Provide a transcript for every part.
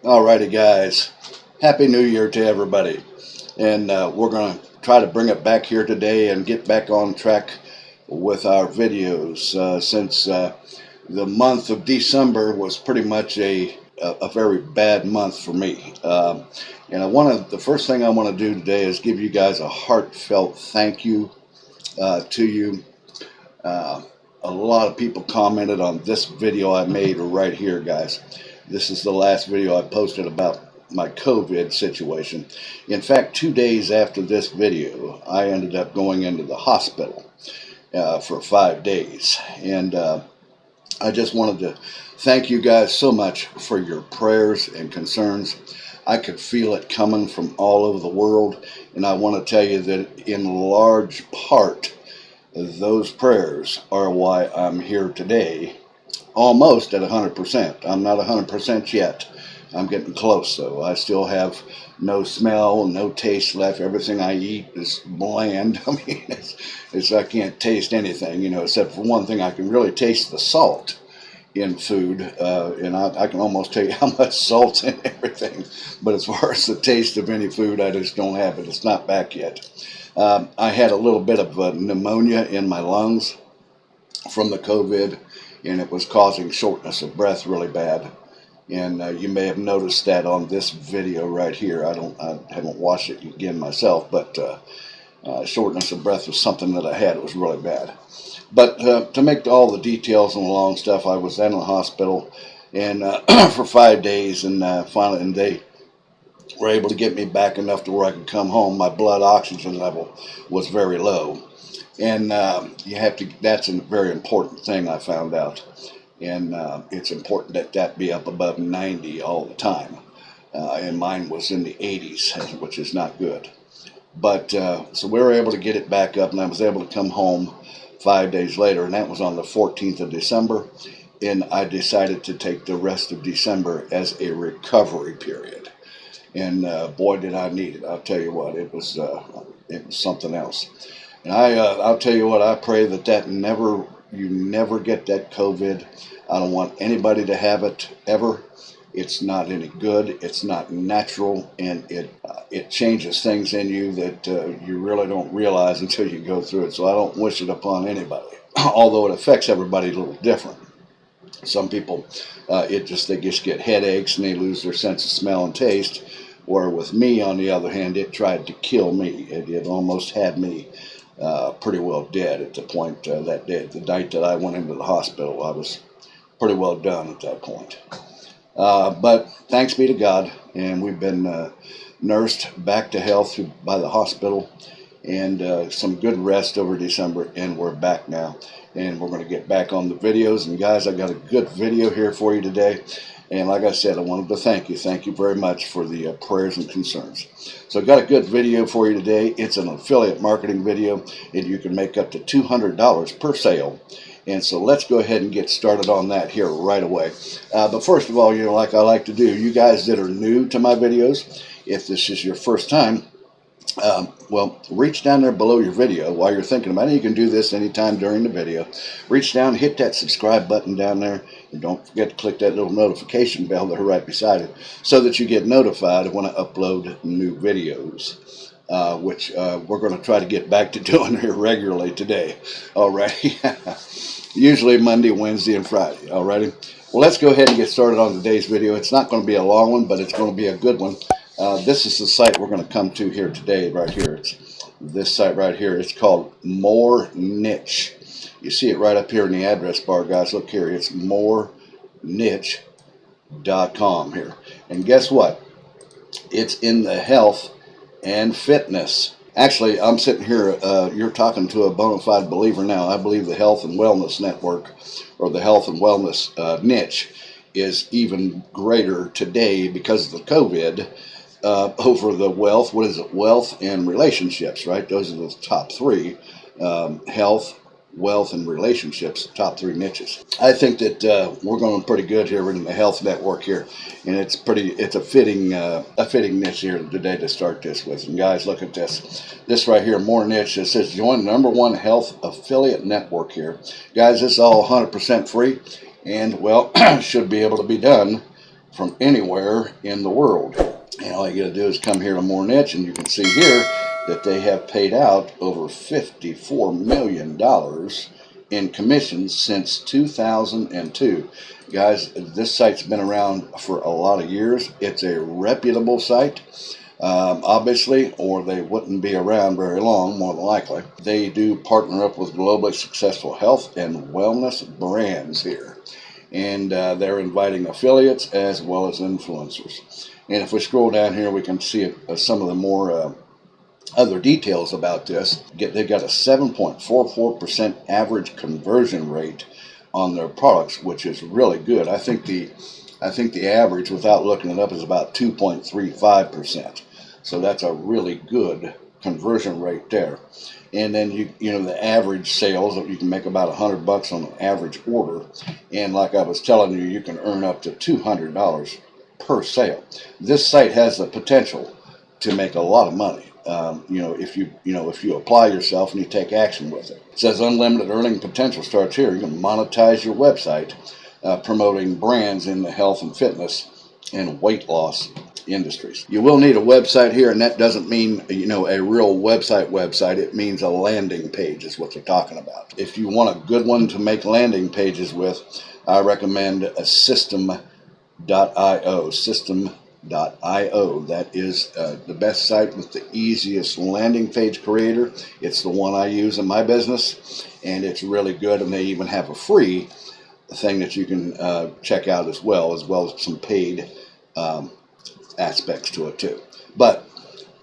Alrighty, guys. Happy New Year to everybody. And we're going to try to bring it back here today and get back on track with our videos since the month of December was pretty much a very bad month for me. And the first thing I want to do today is give you guys a heartfelt thank you to you. Uh, a lot of people commented on this video I made right here, guys. This is the last video I posted about my COVID situation. In fact, 2 days after this video, I ended up going into the hospital for 5 days. And I just wanted to thank you guys so much for your prayers and concerns. I could feel it coming from all over the world. And I want to tell you that in large part, those prayers are why I'm here today. Almost at 100%. I'm not 100% yet. I'm getting close, though. I still have no smell, no taste left. Everything I eat is bland. I mean, I can't taste anything, except for one thing. I can really taste the salt in food, and I can almost tell you how much salt's in everything. But as far as the taste of any food, I just don't have it. It's not back yet. I had a little bit of pneumonia in my lungs from the COVID, and it was causing shortness of breath really bad. And you may have noticed that on this video right here. I haven't watched it again myself, but shortness of breath was something that I had. It was really bad. But to make all the details and the long stuff, I was in the hospital and for 5 days, and finally, they were able to get me back enough to where I could come home. My blood oxygen level was very low. And that's a very important thing I found out. And it's important that that be up above 90 all the time. And mine was in the 80s, which is not good. But so we were able to get it back up, and I was able to come home 5 days later, and that was on the 14th of December. And I decided to take the rest of December as a recovery period. And boy, did I need it. I'll tell you what, it was something else. And I'll tell you what, I pray that you never get that COVID. I don't want anybody to have it ever. It's not any good. It's not natural, and it changes things in you that you really don't realize until you go through it. So I don't wish it upon anybody, although it affects everybody a little different. Some people, they just get headaches and they lose their sense of smell and taste. Where with me, on the other hand, it tried to kill me. It almost had me pretty well dead at the point that day. The night that I went into the hospital, I was pretty well done at that point. But thanks be to God, and we've been nursed back to health by the hospital, and some good rest over December, and we're back now. And we're going to get back on the videos. And guys, I got a good video here for you today. And like I said, I wanted to thank you. Thank you very much for the prayers and concerns. So I got a good video for you today. It's an affiliate marketing video, and you can make up to $200 per sale. And so let's go ahead and get started on that here right away. But first of all, like I like to do, you guys that are new to my videos, if this is your first time, well, reach down there below your video while you're thinking about it. You can do this anytime during the video. Reach down, hit that subscribe button down there, and don't forget to click that little notification bell there right beside it so that you get notified when I upload new videos, which we're going to try to get back to doing here regularly today. Alrighty. Usually Monday, Wednesday, and Friday. Alrighty. Well, let's go ahead and get started on today's video. It's not going to be a long one, but it's going to be a good one. This is the site we're going to come to here today, right here. It's this site right here. It's called MoreNiche. You see it right up here in the address bar, guys. Look here. It's MoreNiche.com here. And guess what? It's in the health and fitness. Actually, I'm sitting here, you're talking to a bona fide believer now. I believe the Health and Wellness Network, or the Health and Wellness niche, is even greater today because of the COVID. Over the wealth, wealth and relationships, right? Those are the top three, health, wealth, and relationships, top three niches. I think that we're going pretty good here in the health network here, and it's a fitting niche here today to start this with. And guys, look at this right here, MoreNiche. It says join the #1 health affiliate network here. Guys, this is all 100% free, and well, should be able to be done from anywhere in the world. And all you got to do is come here to MoreNiche, and you can see here that they have paid out over $54 million in commissions since 2002. Guys, this site's been around for a lot of years. It's a reputable site, obviously, or they wouldn't be around very long, more than likely. They do partner up with globally successful health and wellness brands here. And they're inviting affiliates as well as influencers. And if we scroll down here, we can see some of the more other details about this. They've got a 7.44% average conversion rate on their products, which is really good. I think the average, without looking it up, is about 2.35%. So that's a really good conversion rate there. And then you know the average sales, you can make about $100 on an average order, and like I was telling you, you can earn up to $200 per sale. This site has the potential to make a lot of money. If you apply yourself and you take action with it. It says unlimited earning potential starts here. You can monetize your website, promoting brands in the health and fitness and weight loss industries. You will need a website here, and that doesn't mean a real website. It means a landing page is what they're talking about. If you want a good one to make landing pages with, I recommend a System.io. System.io. That is the best site with the easiest landing page creator. It's the one I use in my business, and it's really good. And they even have a free thing that you can check out as well as some paid aspects to it too. But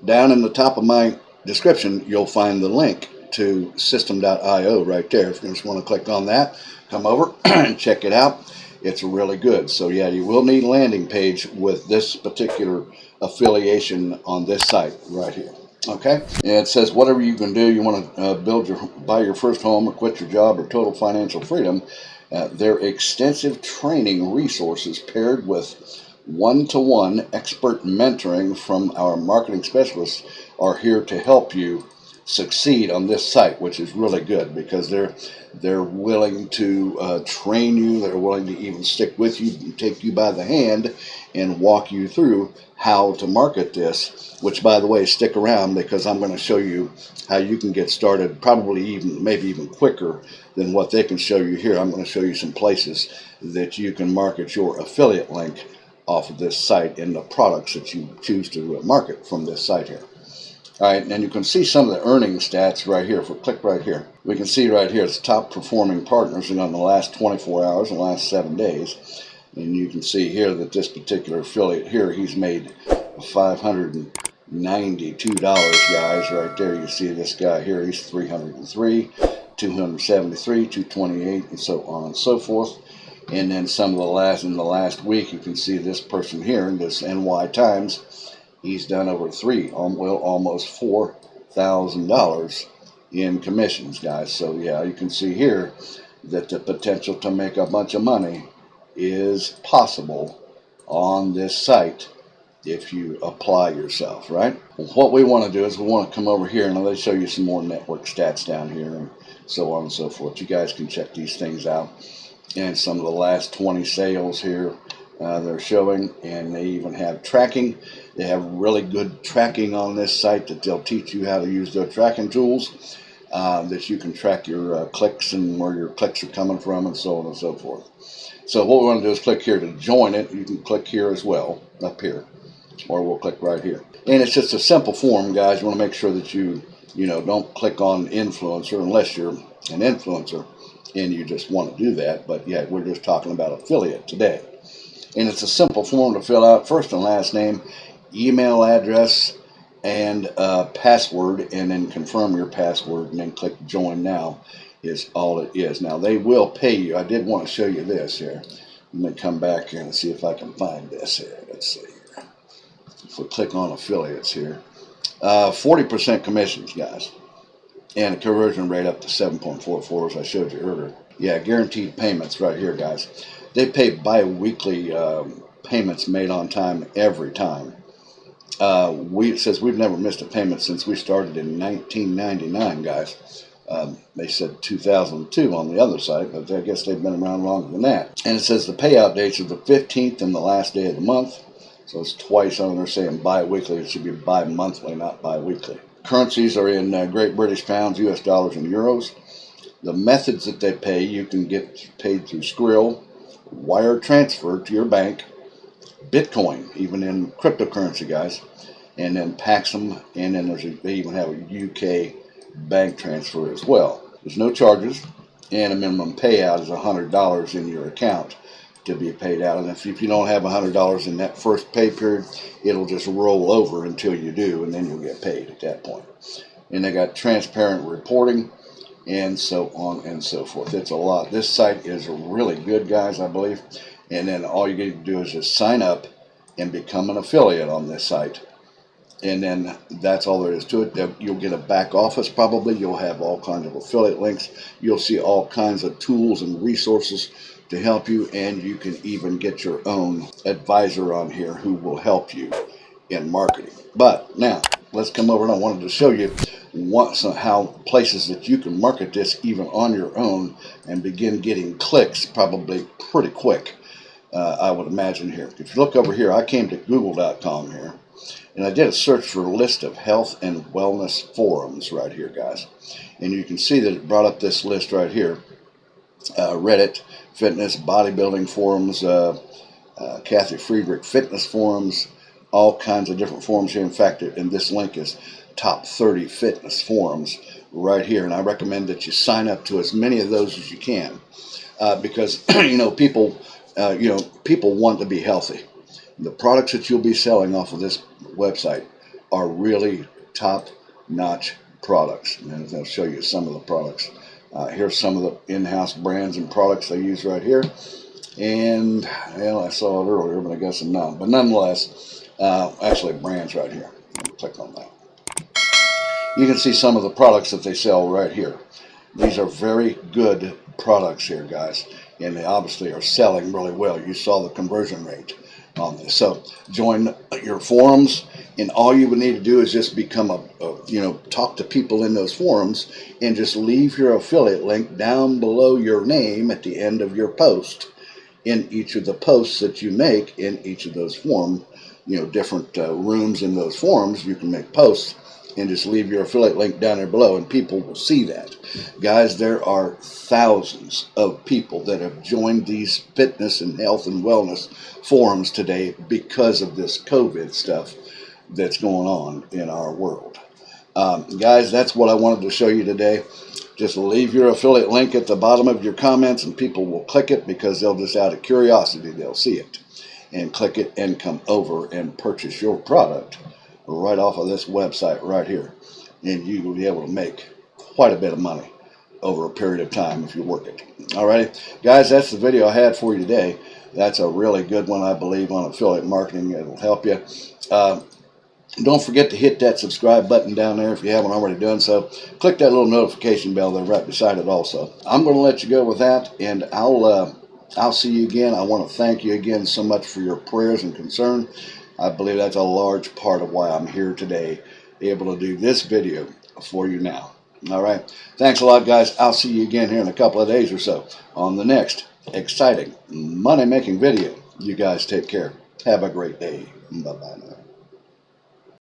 down in the top of my description, you'll find the link to System.io right there. If you just want to click on that, come over and check it out. It's really good. So yeah, you will need a landing page with this particular affiliation on this site right here. Okay, and it says whatever you can do. You want to buy your first home or quit your job or total financial freedom. Their extensive training resources paired with one-to-one expert mentoring from our marketing specialists are here to help you succeed on this site, which is really good because they're willing to train you. They're willing to even stick with you and take you by the hand and walk you through how to market this, which, by the way, stick around because I'm going to show you how you can get started maybe even quicker than what they can show you here. I'm going to show you some places that you can market your affiliate link off of this site and the products that you choose to market from this site here. All right, and you can see some of the earnings stats right here. If we click right here, we can see right here it's top performing partners in the last 24 hours and the last 7 days. And you can see here that this particular affiliate here, he's made $592, guys, right there. You see this guy here, he's 303, 273, 228, and so on and so forth. And then in the last week, you can see this person here in this NY Times. He's done over almost $4,000 in commissions, guys. So yeah, you can see here that the potential to make a bunch of money is possible on this site if you apply yourself, right? Well, what we want to do is we want to come over here and let's show you some more network stats down here and so on and so forth. You guys can check these things out. And some of the last 20 sales here they're showing, and they even have tracking. They have really good tracking on this site that they'll teach you how to use their tracking tools that you can track your clicks and where your clicks are coming from and so on and so forth. So what we want to do is click here to join it. You can click here as well, up here, or we'll click right here. And it's just a simple form, guys. You want to make sure that you don't click on influencer unless you're an influencer and you just want to do that. But yeah, we're just talking about affiliate today. And it's a simple form to fill out, first and last name, email address, and password, and then confirm your password, and then click join now is all it is. Now, they will pay you. I did want to show you this here. Let me come back here and see if I can find this here. Let's see here. If we click on affiliates here, 40% commissions, guys, and a conversion rate up to 7.44, as I showed you earlier. Yeah, guaranteed payments right here, guys. They pay bi-weekly payments made on time every time. It says we've never missed a payment since we started in 1999, guys. They said 2002 on the other side, but I guess they've been around longer than that. And it says the payout dates are the 15th and the last day of the month. So it's twice on there saying bi-weekly. It should be bi-monthly, not bi-weekly. Currencies are in Great British pounds, US dollars, and euros. The methods that they pay, you can get paid through Skrill, wire transfer to your bank, Bitcoin, even in cryptocurrency, guys, and then Paxum, and then they even have a UK bank transfer as well. There's no charges, and a minimum payout is $100 in your account to be paid out. And if you don't have $100 in that first pay period, it'll just roll over until you do, and then you'll get paid at that point. And they got transparent reporting, and so on and so forth. It's a lot. This site is really good, guys, I believe. And then all you need to do is just sign up and become an affiliate on this site. And then that's all there is to it. You'll get a back office probably. You'll have all kinds of affiliate links. You'll see all kinds of tools and resources to help you. And you can even get your own advisor on here who will help you in marketing. But now, let's come over, and I wanted to show you how places that you can market this even on your own and begin getting clicks probably pretty quick, I would imagine here. If you look over here, I came to google.com here, and I did a search for a list of health and wellness forums right here, guys. And you can see that it brought up this list right here. Reddit, fitness, bodybuilding forums, Kathy Friedrich fitness forums, all kinds of different forums here. In fact, and this link is top 30 fitness forums right here. And I recommend that you sign up to as many of those as you can, because people want to be healthy. The products that you'll be selling off of this website are really top-notch products. And I'll show you some of the products. Here's some of the in-house brands and products they use right here. And, well, I saw it earlier, but I guess I'm not. But nonetheless, actually brands right here. Click on that. You can see some of the products that they sell right here. These are very good products here, guys. And they obviously are selling really well. You saw the conversion rate on this. So join your forums, and all you would need to do is just become talk to people in those forums, and just leave your affiliate link down below your name at the end of your post in each of the posts that you make in each of those forums. Different rooms in those forums, you can make posts and just leave your affiliate link down there below, and people will see that. Guys, there are thousands of people that have joined these fitness and health and wellness forums today because of this COVID stuff that's going on in our world. Guys, that's what I wanted to show you today. Just leave your affiliate link at the bottom of your comments, and people will click it because they'll just, out of curiosity, they'll see it and click it and come over and purchase your product right off of this website right here. And you will be able to make quite a bit of money over a period of time if you work it. Alrighty, guys, that's the video I had for you today. That's a really good one, I believe, on affiliate marketing. It'll help you. Don't forget to hit that subscribe button down there if you haven't already done so. Click that little notification bell there right beside it also. I'm going to let you go with that, and I'll see you again. I want to thank you again so much for your prayers and concern. I believe that's a large part of why I'm here today, able to do this video for you now. All right. Thanks a lot, guys. I'll see you again here in a couple of days or so on the next exciting money-making video. You guys take care. Have a great day. Bye-bye now.